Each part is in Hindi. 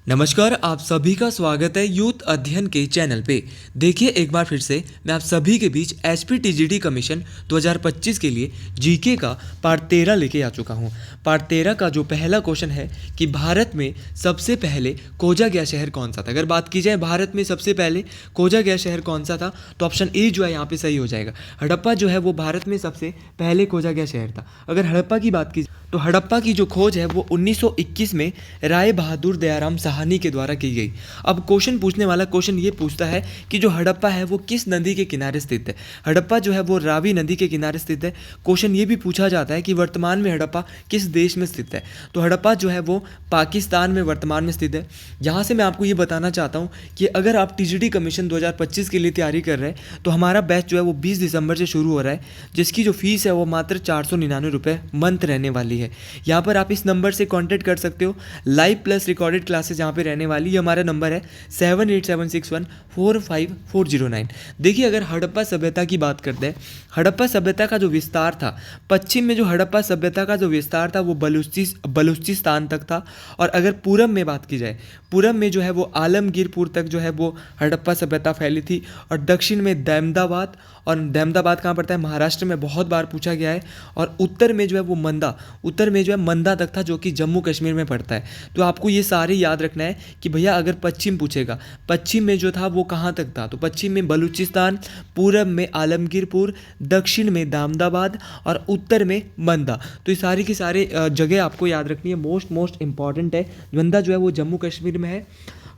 नमस्कार, आप सभी का स्वागत है यूथ अध्ययन के चैनल पे। देखिए एक बार फिर से मैं आप सभी के बीच एसपीटीजीडी कमीशन 2025 के लिए जीके का पार्ट 13 लेके आ चुका हूँ। पार्ट 13 का जो पहला क्वेश्चन है कि भारत में सबसे पहले खोजा गया शहर कौन सा था। अगर बात की जाए भारत में सबसे पहले खोजा गया शहर कौन सा था तो ऑप्शन ए जो है यहाँ पे सही हो जाएगा। हड़प्पा जो है वो भारत में सबसे पहले खोजा गया शहर था। अगर हड़प्पा की बात की तो हड़प्पा की जो खोज है वो 1921 में राय बहादुर दयाराम साहनी के द्वारा की गई। अब क्वेश्चन पूछने वाला क्वेश्चन ये पूछता है कि जो हड़प्पा है वो किस नदी के किनारे स्थित है। हड़प्पा जो है वो रावी नदी के किनारे स्थित है। क्वेश्चन ये भी पूछा जाता है कि वर्तमान में हड़प्पा किस देश में स्थित है। तो हड़प्पा जो है वो पाकिस्तान में वर्तमान में स्थित है। यहाँ से मैं आपको ये बताना चाहता हूँ कि अगर आप टीजीडी कमीशन 2025 के लिए तैयारी कर रहे हैं तो हमारा बैच जो है वो 20 दिसंबर से शुरू हो रहा है, जिसकी जो फीस है वो मात्र 499 रुपये मंथ रहने वाली है। यहाँ पर आप इस नंबर से कांटेक्ट कर सकते हो। लाइव प्लस रिकॉर्डेड क्लासेस यहाँ पे रहने वाली है। हमारा नंबर है 7876145409। देखिए अगर हड़प्पा सभ्यता की बात करते हैं, हड़प्पा सभ्यता का जो विस्तार था, पश्चिम में जो हड़प्पा सभ्यता का जो विस्तार था वो बलूचिस्तान तक था। और अगर पूरब में बात की जाए, पूरब में जो है वो आलमगीरपुर तक जो है वो हड़प्पा सभ्यता फैली थी। और दक्षिण में दहमदाबाद, और दहमदाबाद कहाँ पड़ता है, महाराष्ट्र में बहुत बार पूछा गया है। और उत्तर में जो है वो मंदा, उत्तर में जो है मंदा तक था जो कि जम्मू कश्मीर में पड़ता है। तो आपको ये सारे याद रखना है कि भैया अगर पश्चिम पूछेगा, पश्चिम में जो था वो कहाँ तक था, तो पश्चिम में बलूचिस्तान, पूरब में आलमगीरपुर, दक्षिण में दामदाबाद और उत्तर में मंदा। तो ये सारी की सारे जगह आपको याद रखनी है। मोस्ट इंपॉर्टेंट है। मंदा जो है वो जम्मू कश्मीर में है।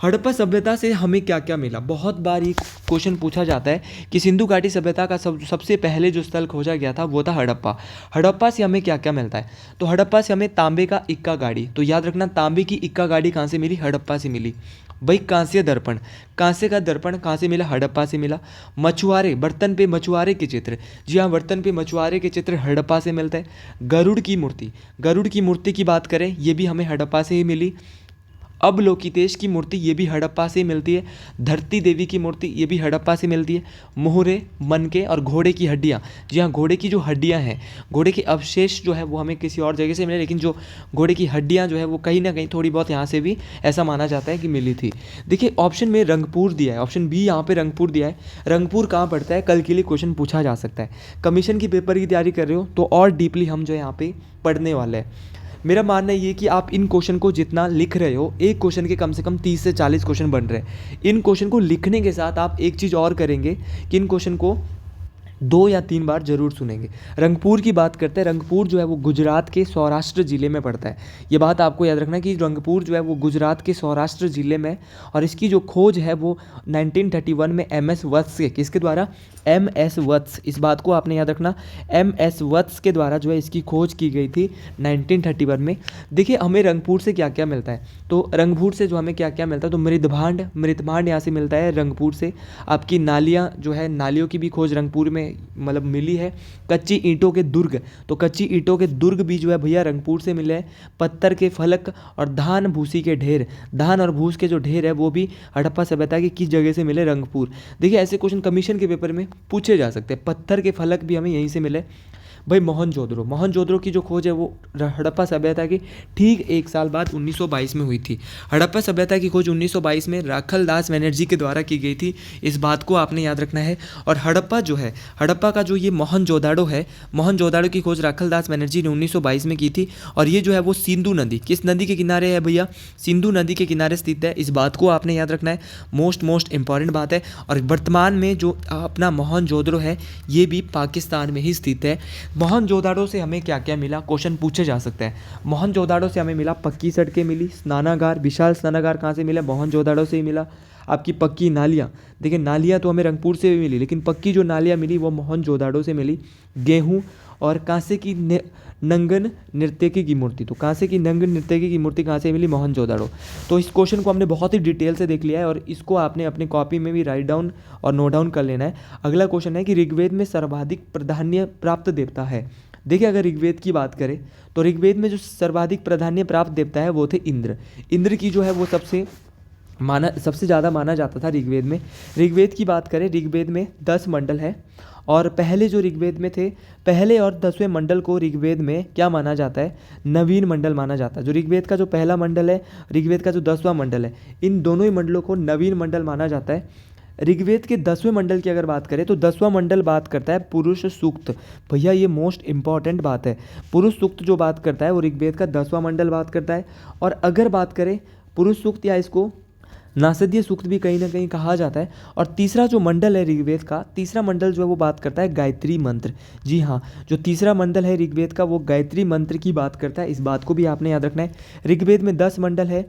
हड़प्पा सभ्यता से हमें क्या क्या मिला, बहुत बार ये क्वेश्चन पूछा जाता है कि सिंधु घाटी सभ्यता का सबसे पहले जो स्थल खोजा गया था वो था हड़प्पा। हड़प्पा से हमें क्या क्या मिलता है, तो हड़प्पा से हमें तांबे का इक्का गाड़ी, तो याद रखना तांबे की इक्का गाड़ी कहाँ से मिली, हड़प्पा से मिली। भाई कांस्य दर्पण, कांस्य का दर्पण कहाँ से मिला, हड़प्पा से मिला। मछुआरे, बर्तन पे मछुआरे के चित्र, जी हाँ बर्तन पे मछुआरे के चित्र हड़प्पा से मिलते हैं। गरुड़ की मूर्ति, गरुड़ की मूर्ति की बात करें ये भी हमें हड़प्पा से ही मिली। अवलोकितेश की मूर्ति ये भी हड़प्पा से मिलती है। धरती देवी की मूर्ति ये भी हड़प्पा से मिलती है। मोहरे, मनके और घोड़े की हड्डियाँ, जी हाँ घोड़े की जो हड्डियाँ हैं, घोड़े के अवशेष जो है वो हमें किसी और जगह से मिले, लेकिन जो घोड़े की हड्डियाँ जो है वो कहीं ना कहीं थोड़ी बहुत यहाँ से भी ऐसा माना जाता है कि मिली थी। देखिए ऑप्शन में रंगपुर दिया है, ऑप्शन बी यहाँ पे रंगपुर दिया है। रंगपुर कहाँ पड़ता है, कल के लिए क्वेश्चन पूछा जा सकता है। कमीशन की पेपर की तैयारी कर रहे हो तो और डीपली हम जो है यहाँ पे पढ़ने वाले हैं। मेरा मानना ये कि आप इन क्वेश्चन को जितना लिख रहे हो, एक क्वेश्चन के कम से कम 30 से 40 क्वेश्चन बन रहे हैं। इन क्वेश्चन को लिखने के साथ आप एक चीज़ और करेंगे कि इन क्वेश्चन को 2 या 3 बार जरूर सुनेंगे। रंगपुर की बात करते हैं। रंगपुर जो है वो गुजरात के सौराष्ट्र जिले में पड़ता है। ये बात आपको याद रखना है कि रंगपुर जो है वो गुजरात के सौराष्ट्र जिले में, और इसकी जो खोज है वो 1931 में MS वत्स के, किसके द्वारा, MS वत्स, इस बात को आपने याद रखना, MS वत्स के द्वारा जो है इसकी खोज की गई थी 1931 में। देखिए हमें रंगपुर से क्या क्या मिलता है, तो रंगपुर से जो हमें क्या क्या मिलता है, तो मृदभांड, मृदभांड यहाँ से मिलता है रंगपुर से। आपकी नालियाँ जो है, नालियों की भी खोज रंगपुर में मतलब मिली है। कच्ची ईंटों के दुर्ग, तो कच्ची ईंटों के दुर्ग भी जो है भैया रंगपुर से मिले हैं। पत्थर के फलक और धान भूसी के ढेर, धान और भूस के जो ढेर है वो भी हड़प्पा सभ्यता की किस जगह से मिले, रंगपुर। देखिए ऐसे क्वेश्चन कमीशन के पेपर में पूछे जा सकते हैं। पत्थर के फलक भी हमें यहीं से मिले। भाई मोहनजोदड़ो, मोहनजोदड़ो की जो खोज है वो हड़प्पा सभ्यता की ठीक 1 साल बाद 1922 में हुई थी। हड़प्पा सभ्यता की खोज 1922 में राखल दास बनर्जी के द्वारा की गई थी। इस बात को आपने याद रखना है। और हड़प्पा जो है, हड़प्पा का जो ये मोहनजोदड़ो है, मोहनजोदड़ो की खोज राखल दास बनर्जी ने 1922 में की थी। और ये जो है वो सिंधु नदी, किस नदी के किनारे है भैया, सिंधु नदी के किनारे स्थित है। इस बात को आपने याद रखना है। मोस्ट इंपॉर्टेंट बात है। और वर्तमान में जो अपना मोहनजोदड़ो है ये भी पाकिस्तान में ही स्थित है। मोहनजोदड़ो से हमें क्या क्या मिला, क्वेश्चन पूछे जा सकते हैं। मोहनजोदड़ो से हमें मिला पक्की सड़कें मिली, स्नानागार, विशाल स्नानागार कहाँ से मिला, मोहनजोदड़ो से ही मिला। आपकी पक्की नालियाँ, देखिए नालियाँ तो हमें रंगपुर से भी मिली, लेकिन पक्की जो नालियाँ मिली वो मोहनजोदड़ो से मिली। गेहूँ और कांसे की नंगन नर्तकी की मूर्ति, तो कांसे की नंगन नर्तकी की मूर्ति कहाँ से मिली, मोहनजोदड़ो। तो इस क्वेश्चन को हमने बहुत ही डिटेल से देख लिया है और इसको आपने अपनी कॉपी में भी राइट डाउन और नोट डाउन कर लेना है। अगला क्वेश्चन है कि ऋग्वेद में सर्वाधिक प्राधान्य प्राप्त देवता है। देखिए अगर ऋग्वेद की बात करें तो ऋग्वेद में जो सर्वाधिक प्राधान्य प्राप्त देवता है वो थे इंद्र। इंद्र की जो है वो सबसे सबसे ज़्यादा माना जाता था ऋग्वेद में। ऋग्वेद की बात करें, ऋग्वेद में 10 मंडल है और पहले जो ऋग्वेद में थे, पहले और 10वें मंडल को ऋग्वेद में क्या माना जाता है, नवीन मंडल माना जाता है। जो ऋग्वेद का जो पहला मंडल है, ऋग्वेद का जो 10वां मंडल है, इन दोनों ही मंडलों को नवीन मंडल माना जाता है। ऋग्वेद के 10वें मंडल की अगर बात करें तो 10वां मंडल बात करता है पुरुष सूक्त। भैया ये मोस्ट इंपॉर्टेंट बात है, पुरुष सूक्त जो बात करता है वो ऋग्वेद का 10वां मंडल बात करता है। और अगर बात करें पुरुष सूक्त या इसको नासदीय सूक्त भी कहीं ना कहीं कहा जाता है। और तीसरा जो मंडल है ऋग्वेद का, तीसरा मंडल जो है वो बात करता है गायत्री मंत्र। जी हाँ, जो तीसरा मंडल है ऋग्वेद का वो गायत्री मंत्र की बात करता है। इस बात को भी आपने याद रखना है। ऋग्वेद में 10 मंडल है,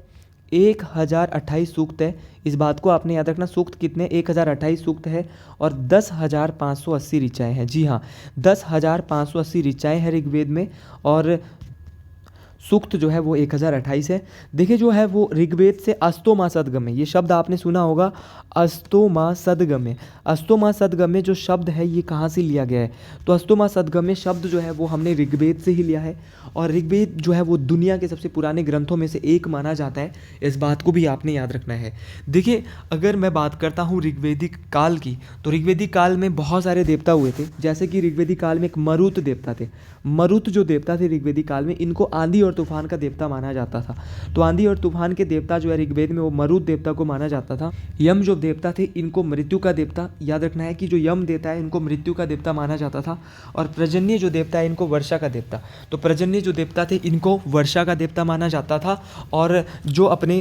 1028 सूक्त है। इस बात को आपने याद रखना, सूक्त कितने, 1028 सूक्त है और 10,580 ऋचाएँ हैं। जी हाँ, 10,580 ऋचाएँ हैं ऋग्वेद में और सूक्त जो है वो 1028 है। देखिए जो है वो ऋग्वेद से अस्तोमा सदगम्य, ये शब्द आपने सुना होगा, अस्तोमा सदगम्य। अस्तोमा सदगम्य जो शब्द है ये कहाँ से लिया गया है, तो अस्तोमा सदगम्य शब्द जो है वो हमने ऋग्वेद से ही लिया है। और ऋग्वेद जो है वो दुनिया के सबसे पुराने ग्रंथों में से एक माना जाता है। इस बात को भी आपने याद रखना है। देखिए अगर मैं बात करता हूँ ऋग्वेदिक काल की, तो ऋग्वेदिक काल में बहुत सारे देवता हुए थे। जैसे कि ऋग्वेदिक काल में एक मरुत देवता थे। मरुत जो देवता थे ऋग्वेदिक काल में, इनको आंधी और तूफान का देवता माना जाता था। तो आंधी और तूफान के देवता जो है ऋग्वेद में वो मरुत देवता को माना जाता था। यम जो देवता थे इनको मृत्यु का देवता, याद रखना है कि जो यम देवता है इनको मृत्यु का देवता माना जाता था। और पर्जन्य जो देवता है इनको वर्षा का देवता, तो पर्जन्य जो देवता थे इनको वर्षा का देवता माना जाता था। और जो अपने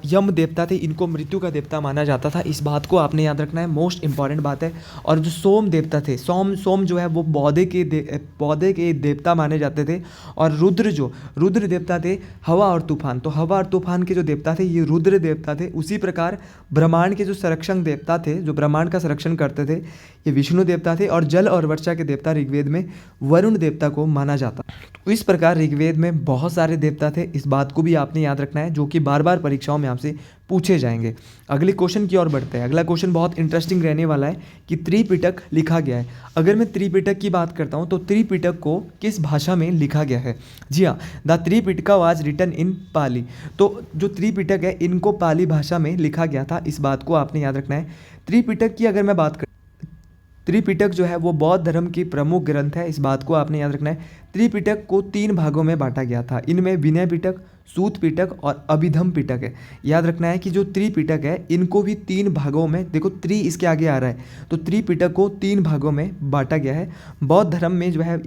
यम देवता थे इनको मृत्यु का देवता माना जाता था। इस बात को आपने याद रखना है, मोस्ट इंपॉर्टेंट बात है। और जो सोम देवता थे, सोम जो है वो पौधे के देवता माने जाते थे। और रुद्र देवता थे हवा और तूफान, तो हवा और तूफान के जो देवता थे ये रुद्र देवता थे। उसी प्रकार ब्रह्मांड के जो संरक्षण देवता थे, जो ब्रह्मांड का संरक्षण करते थे, ये विष्णु देवता थे। और जल और वर्षा के देवता ऋग्वेद में वरुण देवता को माना जाता। तो इस प्रकार ऋग्वेद में बहुत सारे देवता थे। इस बात को भी आपने याद रखना है, जो कि बार बार परीक्षाओं में आपसे पूछे जाएंगे। अगले क्वेश्चन की ओर बढ़ते हैं। अगला क्वेश्चन बहुत इंटरेस्टिंग रहने वाला है कि त्रिपिटक लिखा गया है। अगर मैं त्रिपिटक की बात करता हूँ तो त्रिपिटक को किस भाषा में लिखा गया है। जी हाँ, the Tripitaka was written in पाली। तो जो त्रिपिटक है इनको पाली भाषा में लिखा गया था। इस बात को आपने याद रखना है। त्रिपिटक की अगर मैं बात कर, त्रिपिटक जो है वो बौद्ध धर्म की प्रमुख ग्रंथ है। इस बात को आपने याद रखना है। त्रिपिटक को 3 भागों में बांटा गया था। इनमें विनय पिटक, सूत पिटक और अभिधम पिटक है। याद रखना है कि जो त्रिपिटक है इनको भी 3 भागों में, देखो त्रि इसके आगे आ रहा है, तो त्रिपिटक को 3 भागों में बांटा गया है। बौद्ध धर्म में जो है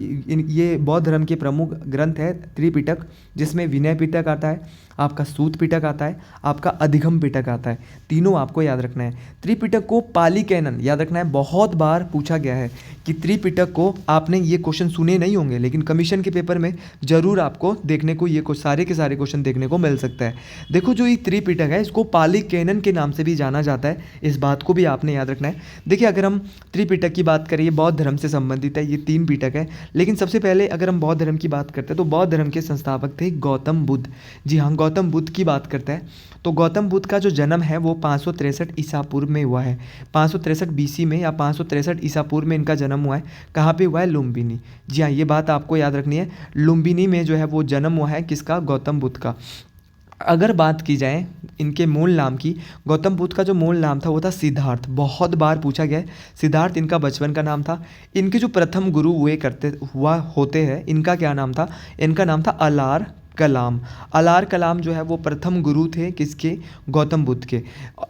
ये बौद्ध धर्म के प्रमुख ग्रंथ है त्रिपिटक, जिसमें विनय पिटक आता है, आपका सूत पिटक आता है, आपका अधिगम पिटक आता है। तीनों आपको याद रखना है। त्रिपिटक को पाली कैनन, याद रखना है, बहुत बार पूछा गया है कि त्रिपिटक को, आपने ये क्वेश्चन सुने नहीं होंगे लेकिन कमीशन के पेपर में जरूर आपको देखने को ये सारे के सारे क्वेश्चन देखने को मिल सकता है। देखो जो ये त्रिपिटक है इसको पाली कैनन के नाम से भी जाना जाता है। इस बात को भी आपने याद रखना है। देखिए अगर हम त्रिपिटक की बात करें, ये बौद्ध धर्म से संबंधित है, ये 3 पिटक है। लेकिन सबसे पहले अगर हम बौद्ध धर्म की बात करते हैं तो बौद्ध धर्म के संस्थापक थे गौतम बुद्ध। जी हाँ, गौतम बुद्ध की बात करते हैं तो गौतम बुद्ध का जो जन्म है वो 563 ईसा पूर्व में हुआ है। 563 बीसी में या 563 ईसा पूर्व में इनका जन्म हुआ है। कहाँ पे हुआ है? लुम्बिनी। जी हाँ, ये बात आपको याद रखनी है। लुम्बिनी में जो है वो जन्म हुआ है किसका? गौतम बुद्ध का। अगर बात की जाए इनके मूल नाम की, गौतम बुद्ध का जो मूल नाम था वो था सिद्धार्थ। बहुत बार पूछा गया है। सिद्धार्थ इनका बचपन का नाम था। इनके जो प्रथम गुरु होते हैं, इनका क्या नाम था? इनका नाम था अलार कलाम। अलार कलाम जो है वो प्रथम गुरु थे किसके? गौतम बुद्ध के।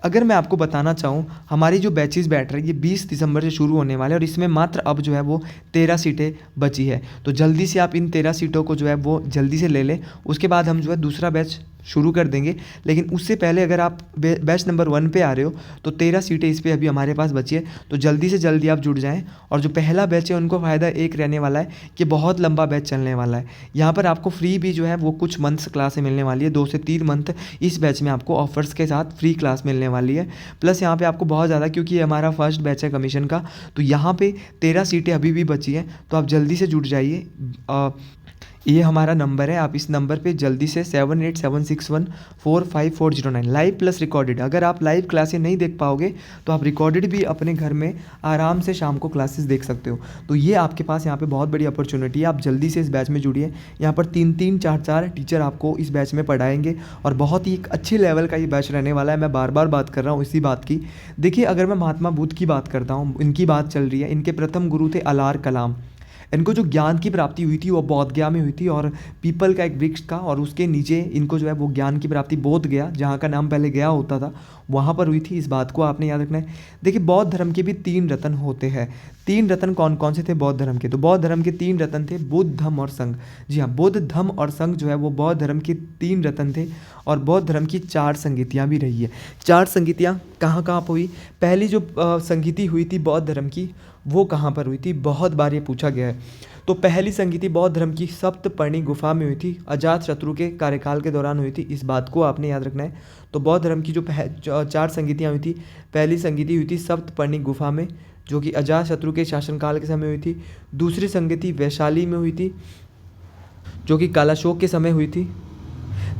अगर मैं आपको बताना चाहूँ, हमारी जो बैचेस बैठ रही है ये 20 दिसंबर से शुरू होने वाले हैं और इसमें मात्र अब जो है वो 13 सीटें बची है। तो जल्दी से आप इन 13 सीटों को जो है वो जल्दी से ले लें। उसके बाद हम जो है दूसरा बैच शुरू कर देंगे। लेकिन उससे पहले अगर आप बैच नंबर 1 पे आ रहे हो तो 13 सीटें इस पर अभी हमारे पास बची है। तो जल्दी से जल्दी आप जुड़ जाएं। और जो पहला बैच है उनको फ़ायदा एक रहने वाला है कि बहुत लंबा बैच चलने वाला है। यहाँ पर आपको फ्री भी जो है वो कुछ मंथ्स क्लासें मिलने वाली है। 2 से 3 मंथ इस बैच में आपको ऑफर्स के साथ फ्री क्लास मिलने वाली है। प्लस यहाँ पर आपको बहुत ज़्यादा, क्योंकि ये हमारा फर्स्ट बैच है कमीशन का, तो यहाँ पर 13 सीटें अभी भी बची हैं। तो आप जल्दी से जुड़ जाइए। ये हमारा नंबर है, आप इस नंबर पे जल्दी से 7876145409 लाइव प्लस रिकॉर्डेड, अगर आप लाइव क्लासेस नहीं देख पाओगे तो आप रिकॉर्डेड भी अपने घर में आराम से शाम को क्लासेस देख सकते हो। तो ये आपके पास यहाँ पे बहुत बड़ी अपॉर्चुनिटी है, आप जल्दी से इस बैच में जुड़िए। यहाँ पर 3-3 4-4 टीचर आपको इस बैच में पढ़ाएंगे और बहुत ही एक अच्छे लेवल का ये बैच रहने वाला है। मैं बार बार बात कर रहा हूँ इसी बात की। देखिए, अगर मैं महात्मा बुद्ध की बात करता हूँ, इनकी बात चल रही है, इनके प्रथम गुरु थे अलार कलाम। इनको जो ज्ञान की प्राप्ति हुई थी वो बोध गया में हुई थी, और पीपल का एक वृक्ष था और उसके नीचे इनको जो है वो ज्ञान की प्राप्ति बोध गया, जहाँ का नाम पहले गया होता था, वहाँ पर हुई थी। इस बात को आपने याद रखना है। देखिए, बौद्ध धर्म के भी 3 रत्न होते हैं। 3 रत्न कौन कौन से थे बौद्ध धर्म के? तो बौद्ध धर्म के 3 रत्न थे, बुद्ध, धम्म और संघ। जी हाँ, बुद्ध, धम्म और संघ जो है वो बौद्ध धर्म के 3 रत्न थे। और बौद्ध धर्म की 4 संगीतियाँ भी रही है। 4 संगीतियाँ कहाँ कहाँ पर हुई? पहली जो संगीति हुई थी बौद्ध धर्म की, वो कहाँ पर हुई थी? बहुत बार ये पूछा गया है। तो पहली संगीति बौद्ध धर्म की सप्तपर्णी गुफा में हुई थी, अजातशत्रु के कार्यकाल के दौरान हुई थी। इस बात को आपने याद रखना है। तो बौद्ध धर्म की जो 4 संगीतियाँ हुई थी, पहली संगीति हुई थी सप्तपर्णी गुफा में, जो कि अजातशत्रु के शासनकाल के समय हुई थी। दूसरी संगीति वैशाली में हुई थी, जो कि कालाशोक के समय हुई थी।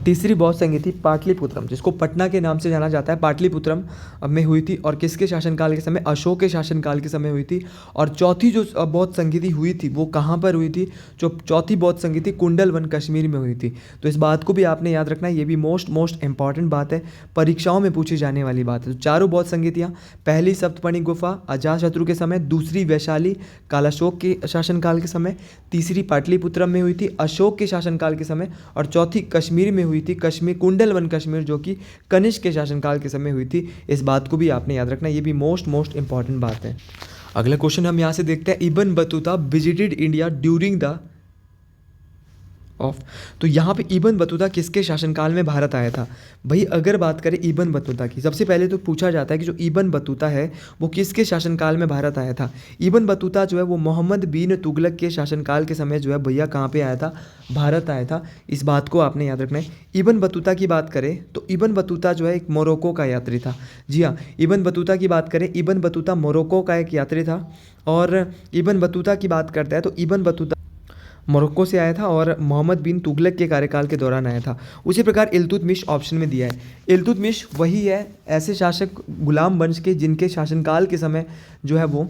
तीसरी बौद्ध संगीति पाटलिपुत्रम, जिसको पटना के नाम से जाना जाता है, पाटलिपुत्रम में हुई थी, और किसके शासनकाल के समय? अशोक के शासनकाल के समय हुई थी। और चौथी जो बौद्ध संगीति हुई थी वो कहाँ पर हुई थी? जो चौथी बौद्ध संगीति कुंडलवन कश्मीर में हुई थी। तो इस बात को भी आपने याद रखना है, ये भी मोस्ट इंपॉर्टेंट बात है, परीक्षाओं में पूछी जाने वाली बात है। तो चारों बौद्ध संगीतियाँ, पहली सप्तपर्णी गुफा अजातशत्रु के समय, दूसरी वैशाली कालाशोक के शासनकाल के समय, तीसरी पाटलिपुत्रम में हुई थी अशोक के शासनकाल के समय, और चौथी कश्मीर में हुई थी, कश्मीर कुंडलवन कश्मीर, जो कि कनिष्क के शासनकाल के समय हुई थी। इस बात को भी आपने याद रखना, ये भी मोस्ट इंपॉर्टेंट बात है। अगला क्वेश्चन हम यहाँ से देखते हैं, Ibn Battuta visited India during the of. तो यहाँ पे इब्न बतूता किसके शासनकाल में भारत आया था? भाई, अगर बात करें इब्न बतूता की, सबसे पहले तो पूछा जाता है कि जो इब्न बतूता है वो किसके शासनकाल में भारत आया था? इब्न बतूता जो है वो मोहम्मद बिन तुगलक के शासनकाल के समय जो है भैया कहाँ पे आया था? भारत आया था। इस बात को आपने याद रखना है। इब्न बतूता की बात करें तो इब्न बतूता जो है एक मोरक्को का यात्री था। जी हाँ, इब्न बतूता की बात करें, इब्न बतूता मोरक्को का एक यात्री था। और इब्न बतूता की बात करता है तो इब्न बतूता मोरक्को से आया था और मोहम्मद बिन तुगलक के कार्यकाल के दौरान आया था। उसी प्रकार इल्तुतमिश ऑप्शन में दिया है। इल्तुतमिश वही है, ऐसे शासक गुलाम वंश के जिनके शासनकाल के समय जो है वो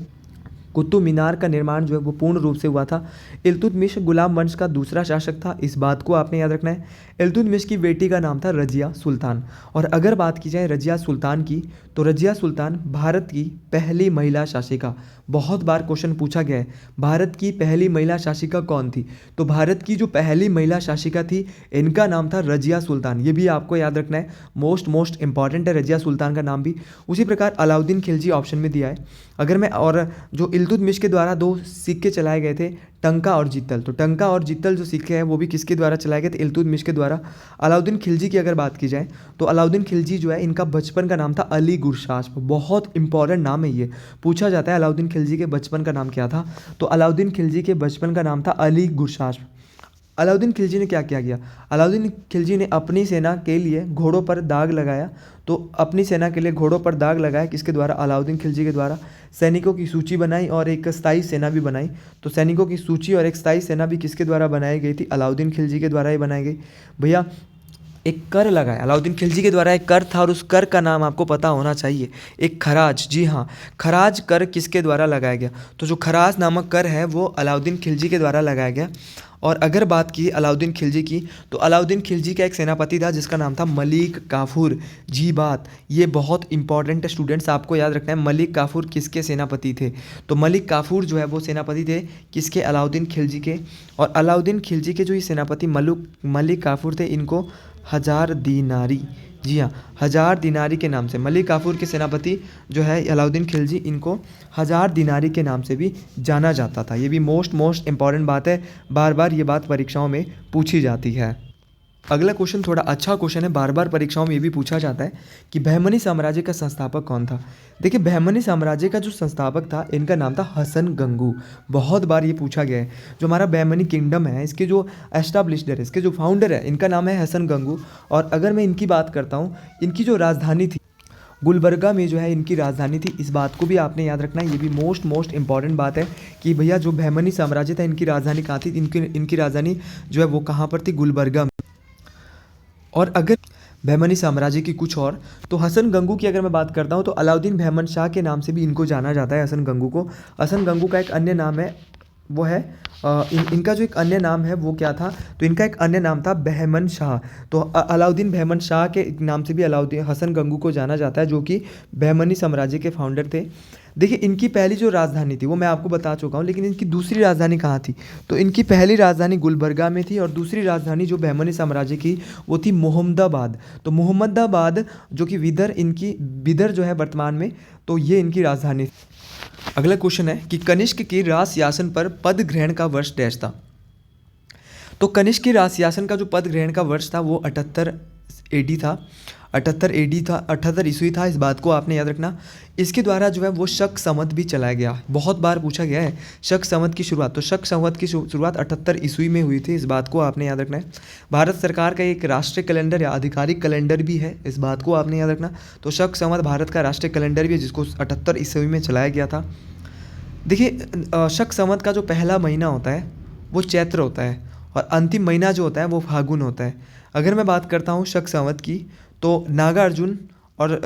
कुतुब मीनार का निर्माण जो है वो पूर्ण रूप से हुआ था। इल्तुतमिश गुलाम वंश का दूसरा शासक था। इस बात को आपने याद रखना है। इल्तुतमिश की बेटी का नाम था रजिया सुल्तान। और अगर बात की जाए रजिया सुल्तान की, तो रजिया सुल्तान भारत की पहली महिला शासिका। बहुत बार क्वेश्चन पूछा गया है, भारत की पहली महिला शासिका कौन थी? तो भारत की जो पहली महिला शासिका थी, इनका नाम था रजिया सुल्तान। ये भी आपको याद रखना है, मोस्ट इंपॉर्टेंट है रजिया सुल्तान का नाम भी। उसी प्रकार अलाउद्दीन खिलजी ऑप्शन में दिया है। अगर मैं, और जो इल्तुतमिश के द्वारा 2 सिक्के चलाए गए थे, टंका और जित्तल, तो टंका और जित्तल जो सिक्के हैं वो भी किसके द्वारा चलाए गए थे? इल्तुतमिश के द्वारा। अलाउद्दीन खिलजी की अगर बात की जाए तो अलाउद्दीन खिलजी जो है, इनका बचपन का नाम था अली गुरशास्प। बहुत इंपॉर्टेंट नाम है ये, पूछा जाता है अलाउद्दीन खिलजी के बचपन का नाम क्या था? तो अलाउद्दीन खिलजी के बचपन का नाम था अली गुरशास्प। अलाउद्दीन खिलजी ने क्या किया गया? अलाउद्दीन खिलजी ने अपनी सेना के लिए घोड़ों पर दाग लगाया। तो अपनी सेना के लिए घोड़ों पर दाग लगाया किसके द्वारा? अलाउद्दीन खिलजी के द्वारा। सैनिकों की सूची बनाई और एक स्थायी सेना भी बनाई। तो सैनिकों की सूची और एक स्थायी सेना भी किसके द्वारा बनाई गई थी? अलाउद्दीन खिलजी के द्वारा ही बनाई गई। भैया, एक कर लगाया अलाउद्दीन खिलजी के द्वारा, एक कर था और उस कर का नाम आपको पता होना चाहिए, एक खराज। जी हाँ, खराज कर किसके द्वारा लगाया गया? तो जो खराज नामक कर है वो अलाउद्दीन खिलजी के द्वारा लगाया गया। और अगर बात की अलाउद्दीन खिलजी की, तो अलाउद्दीन खिलजी का एक सेनापति था जिसका नाम था मलिक काफूर। जी बात, ये बहुत इंपॉर्टेंट है स्टूडेंट्स, आपको याद रखना है। मलिक काफूर किसके सेनापति थे? तो मलिक काफूर जो है वो सेनापति थे किसके? अलाउद्दीन खिलजी के। और अलाउद्दीन खिलजी के जो ये सेनापति मलिक काफूर थे, इनको 1000 दीनारी, जी हाँ, 1000 दीनारी के नाम से, मलिक काफूर के सेनापति जो है अलाउद्दीन खिलजी, इनको 1000 दीनारी के नाम से भी जाना जाता था। ये भी मोस्ट इंपॉर्टेंट बात है, बार बार ये बात परीक्षाओं में पूछी जाती है। अगला क्वेश्चन थोड़ा अच्छा क्वेश्चन है, बार बार परीक्षाओं में ये भी पूछा जाता है कि बहमनी साम्राज्य का संस्थापक कौन था? देखिए, बहमनी साम्राज्य का जो संस्थापक था, इनका नाम था हसन गंगू। बहुत बार ये पूछा गया है। जो हमारा बहमनी किंगडम है, इसके जो एस्टाब्लिशर है, इसके जो फाउंडर है, इनका नाम है हसन गंगू। और अगर मैं इनकी बात करता हूँ, इनकी जो राजधानी थी गुलबर्गा में जो है इनकी राजधानी थी। इस बात को भी आपने याद रखना है, ये भी मोस्ट इंपॉर्टेंट बात है कि भैया जो बहमनी साम्राज्य था इनकी राजधानी कहाँ थी, इनकी राजधानी जो है वो कहाँ पर थी, गुलबर्गा में। और अगर बहमनी साम्राज्य की कुछ और, तो हसन गंगू की अगर मैं बात करता हूँ तो अलाउद्दीन बहमन शाह के नाम से भी इनको जाना जाता है, हसन गंगू को। हसन गंगू का एक अन्य नाम है, वो है इनका जो एक अन्य नाम है वो क्या था, तो इनका एक अन्य नाम था बहमन शाह। तो अलाउद्दीन बहमन शाह के नाम से भी अलाउद्दीन हसन गंगू को जाना जाता है, जो कि बहमनी साम्राज्य के फाउंडर थे। देखिए इनकी पहली जो राजधानी थी वो मैं आपको बता चुका हूँ, लेकिन इनकी दूसरी राजधानी कहाँ थी, तो इनकी पहली राजधानी गुलबर्गा में थी और दूसरी राजधानी जो बहमनी साम्राज्य की वो थी मोहम्मदाबाद। तो मोहम्मदाबाद जो कि विदर जो है वर्तमान में, तो ये इनकी राजधानी थी। अगला क्वेश्चन है कि कनिष्क की राज शासन पर पद ग्रहण का वर्ष डैश था। तो कनिष्क की राज शासन का जो पद ग्रहण का वर्ष था वो 78 AD था, 78 ईस्वी था। इस बात को आपने याद रखना। इसके द्वारा जो है वो शक संवत भी चलाया गया, बहुत बार पूछा गया है शक संवत की शुरुआत। तो शक संवत की शुरुआत 78 ईस्वी में हुई थी, इस बात को आपने याद रखना है। भारत सरकार का एक राष्ट्रीय कैलेंडर या आधिकारिक कैलेंडर भी है, इस बात को आपने याद रखना। तो शक संवत भारत का राष्ट्रीय कैलेंडर भी है, जिसको 78 ईस्वी में चलाया गया था। देखिए शक संवत का जो पहला महीना होता है वो चैत्र होता है और अंतिम महीना जो होता है वो फागुन होता है। अगर मैं बात करता हूँ शक संवत की, तो नागार्जुन और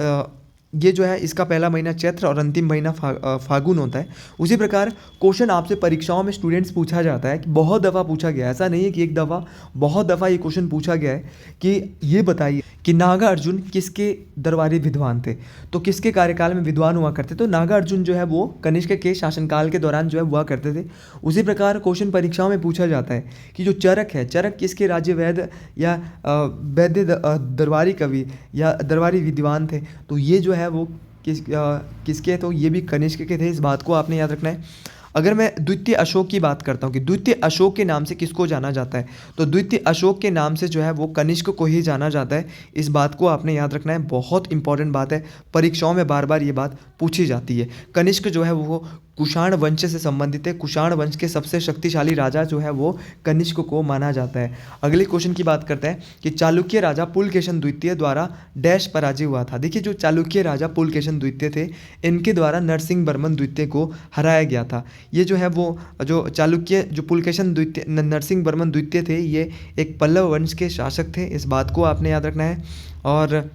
ये जो है इसका पहला महीना चैत्र और अंतिम महीना फागुन होता है। उसी प्रकार क्वेश्चन आपसे परीक्षाओं में स्टूडेंट्स पूछा जाता है कि बहुत दफ़ा पूछा गया है, ऐसा नहीं है कि एक दफ़ा, बहुत दफ़ा ये क्वेश्चन पूछा गया है कि ये बताइए कि नागार्जुन किसके दरबारी विद्वान थे, तो किसके कार्यकाल में विद्वान हुआ करते। तो नागार्जुन जो है वो कनिष्क के शासनकाल के दौरान जो है हुआ करते थे। उसी प्रकार क्वेश्चन परीक्षाओं में पूछा जाता है कि जो चरक है, चरक किसके राज्य वैद्य या वैद्य दरबारी कवि या दरबारी विद्वान थे, तो ये जो है वो किसके, तो ये भी कनिष्क के थे, इस बात को आपने याद रखना है। अगर मैं द्वितीय अशोक की बात करता हूँ कि द्वितीय अशोक के नाम से किसको जाना जाता है, तो द्वितीय अशोक के नाम से जो है वो कनिष्क को ही जाना जाता है, इस बात को आपने याद रखना है, बहुत इंपॉर्टेंट बात है, परीक्षाओं में बार बार ये बात पूछी जाती है। कनिष्क जो है वो कुषाण वंश से संबंधित है, कुषाण वंश के सबसे शक्तिशाली राजा जो है वो कनिष्क को माना जाता है। अगले क्वेश्चन की बात करते हैं कि चालुक्य राजा पुलकेशन द्वितीय द्वारा डैश पराजय हुआ था। देखिए जो चालुक्य राजा पुलकेशन द्वितीय थे, इनके द्वारा नरसिंह वर्मन द्वितीय को हराया गया था। ये जो है वो जो चालुक्य जो पुलकेशन द्वितीय नरसिंह वर्मन द्वितीय थे, ये एक पल्लव वंश के शासक थे, इस बात को आपने याद रखना है। और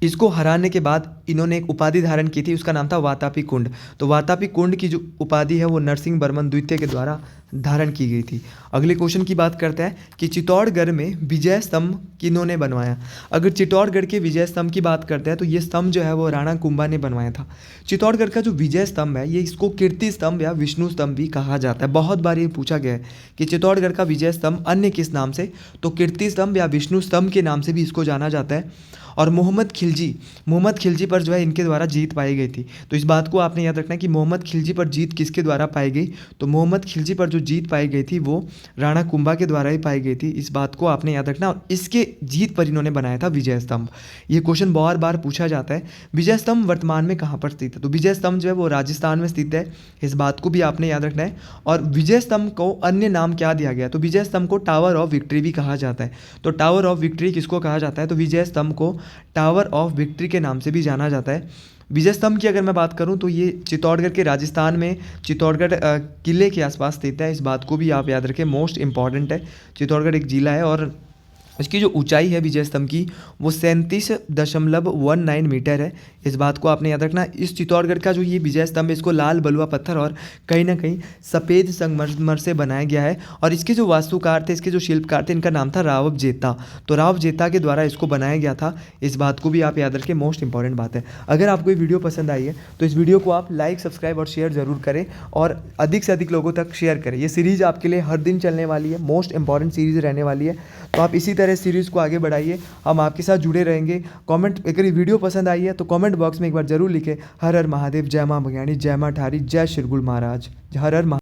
इसको हराने के बाद इन्होंने एक उपाधि धारण की थी, उसका नाम था वातापी कुंड। तो वातापी कुंड की जो उपाधि है वो नरसिंह वर्मन द्वितीय के द्वारा धारण की गई थी। अगले क्वेश्चन की बात करते हैं कि चित्तौड़गढ़ में विजय स्तंभ किन्होंने बनवाया। अगर चित्तौड़गढ़ के विजय स्तंभ की बात करते हैं तो ये स्तंभ जो है वो राणा कुंभा ने बनवाया था। चित्तौड़गढ़ का जो विजय स्तंभ है, ये इसको कीर्ति स्तंभ या विष्णु स्तंभ भी कहा जाता है। बहुत बार ये पूछा गया है कि चित्तौड़गढ़ का विजय स्तंभ अन्य किस नाम से, तो कीर्ति स्तंभ या विष्णु स्तंभ के नाम से भी इसको जाना जाता है। और मोहम्मद खिलजी पर जो है इनके द्वारा जीत पाई गई थी। तो इस बात को आपने याद रखना है कि मोहम्मद खिलजी पर जीत किसके द्वारा पाई गई, तो मोहम्मद खिलजी पर जो जीत पाई गई थी वो राणा कुंभा के द्वारा ही पाई गई थी, इस बात को आपने याद रखना। और इसके जीत पर इन्होंने बनाया था विजय स्तंभ। ये क्वेश्चन बहुत बार पूछा जाता है। विजय स्तंभ वर्तमान में कहाँ पर स्थित है, तो विजय स्तंभ जो है वो राजस्थान में स्थित है, इस बात को भी आपने याद रखना है। और विजय स्तंभ को अन्य नाम क्या दिया गया, तो विजय स्तंभ को टावर ऑफ विक्ट्री भी कहा जाता है। तो टावर ऑफ विक्ट्री किसको कहा जाता है, तो विजय स्तंभ को टावर ऑफ विक्ट्री के नाम से भी जाना जाता है। विजय स्तंभ की अगर मैं बात करूं तो ये चित्तौड़गढ़ के राजस्थान में चित्तौड़गढ़ किले के आसपास स्थित है, इस बात को भी आप याद रखें, मोस्ट इंपॉर्टेंट है। चित्तौड़गढ़ एक जिला है और इसकी जो ऊंचाई है विजय स्तंभ की वो 37.19 मीटर है, इस बात को आपने याद रखना। इस चित्तौड़गढ़ का जो ये विजय स्तंभ है इसको लाल बलुआ पत्थर और कहीं ना कहीं सफ़ेद संगमरमर से बनाया गया है। और इसके जो वास्तुकार थे, इसके जो शिल्पकार थे, इनका नाम था राव जेता। तो राव जेता के द्वारा इसको बनाया गया था, इस बात को भी आप याद रखें, मोस्ट इंपॉर्टेंट बात है। अगर आपको ये वीडियो पसंद आई है तो इस वीडियो को आप लाइक, सब्सक्राइब और शेयर ज़रूर करें और अधिक से अधिक लोगों तक शेयर करें। ये सीरीज़ आपके लिए हर दिन चलने वाली है, मोस्ट इंपॉर्टेंट सीरीज़ रहने वाली है, तो आप इसी तरह सीरीज़ को आगे बढ़ाइए, हम आपके साथ जुड़े रहेंगे। कमेंट, अगर ये वीडियो पसंद आई है तो कमेंट बॉक्स में एक बार जरूर लिखें हर हर महादेव, जय माँ भगयाणी, जय माँ ठारी, जय श्री गुरु महाराज, हर हर